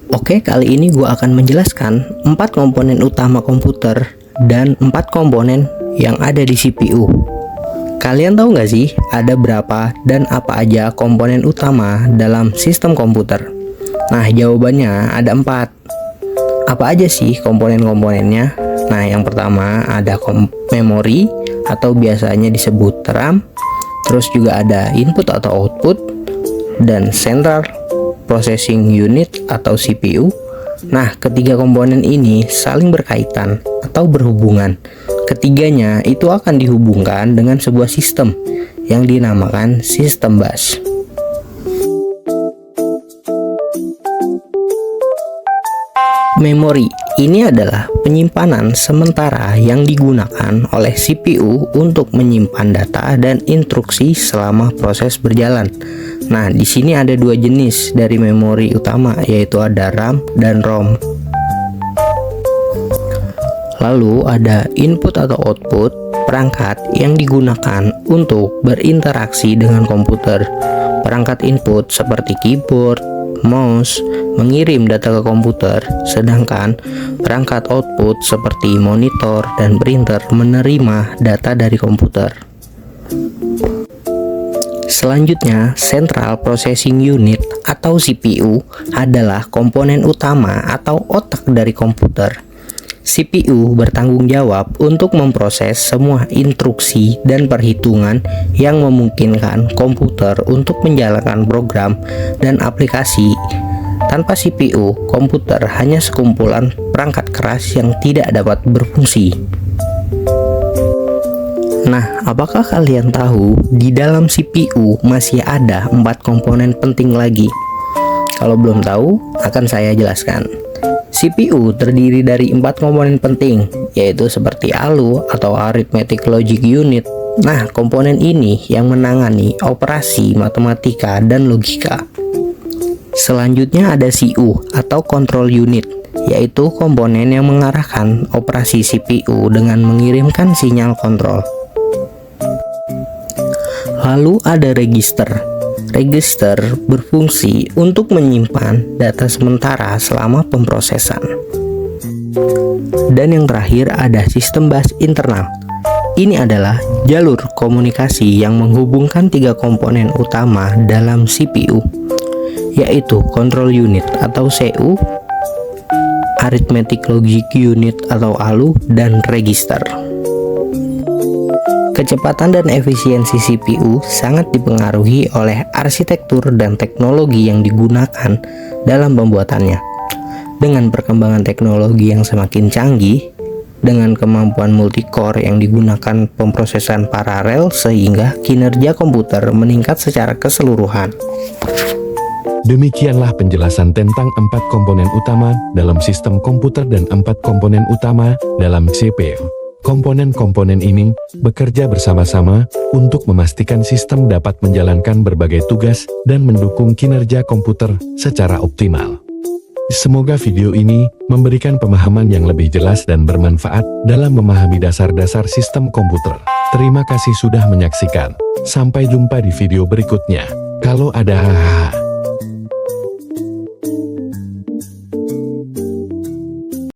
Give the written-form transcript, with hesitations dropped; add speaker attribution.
Speaker 1: Oke, kali ini gue akan menjelaskan 4 komponen utama komputer dan 4 komponen yang ada di CPU. Kalian tahu nggak sih ada berapa dan apa aja komponen utama dalam sistem komputer? Nah, jawabannya ada 4. Apa aja sih komponen-komponennya? Nah, yang pertama ada memori atau biasanya disebut RAM. Terus juga ada input atau output dan central processing unit atau CPU. Nah, ketiga komponen ini saling berkaitan atau berhubungan. Ketiganya itu akan dihubungkan dengan sebuah sistem yang dinamakan sistem bus. Memori ini adalah penyimpanan sementara yang digunakan oleh CPU untuk menyimpan data dan instruksi selama proses berjalan. Nah, di sini ada 2 jenis dari memori utama, yaitu ada RAM dan ROM. Lalu ada input atau output, perangkat yang digunakan untuk berinteraksi dengan komputer. Perangkat input seperti keyboard, mouse, mengirim data ke komputer, sedangkan perangkat output seperti monitor dan printer menerima data dari komputer. Selanjutnya, Central Processing Unit atau CPU adalah komponen utama atau otak dari komputer. CPU bertanggung jawab untuk memproses semua instruksi dan perhitungan yang memungkinkan komputer untuk menjalankan program dan aplikasi. Tanpa CPU, komputer hanya sekumpulan perangkat keras yang tidak dapat berfungsi. Nah, apakah kalian tahu di dalam CPU masih ada 4 komponen penting lagi? Kalau belum tahu, akan saya jelaskan. CPU terdiri dari 4 komponen penting, yaitu seperti ALU atau Arithmetic Logic Unit. Nah, komponen ini yang menangani operasi matematika dan logika. Selanjutnya ada CU atau Control Unit, yaitu komponen yang mengarahkan operasi CPU dengan mengirimkan sinyal kontrol. Lalu ada register. Register berfungsi untuk menyimpan data sementara selama pemrosesan. Dan yang terakhir ada sistem bus internal. Ini adalah jalur komunikasi yang menghubungkan 3 komponen utama dalam CPU, yaitu Control Unit atau CU, Arithmetic Logic Unit atau ALU, dan Register. Kecepatan dan efisiensi CPU sangat dipengaruhi oleh arsitektur dan teknologi yang digunakan dalam pembuatannya. Dengan perkembangan teknologi yang semakin canggih, dengan kemampuan multicore yang digunakan pemrosesan paralel sehingga kinerja komputer meningkat secara keseluruhan.
Speaker 2: Demikianlah penjelasan tentang 4 komponen utama dalam sistem komputer dan 4 komponen utama dalam CPU. Komponen-komponen ini bekerja bersama-sama untuk memastikan sistem dapat menjalankan berbagai tugas dan mendukung kinerja komputer secara optimal. Semoga video ini memberikan pemahaman yang lebih jelas dan bermanfaat dalam memahami dasar-dasar sistem komputer. Terima kasih sudah menyaksikan. Sampai jumpa di video berikutnya. Kalau ada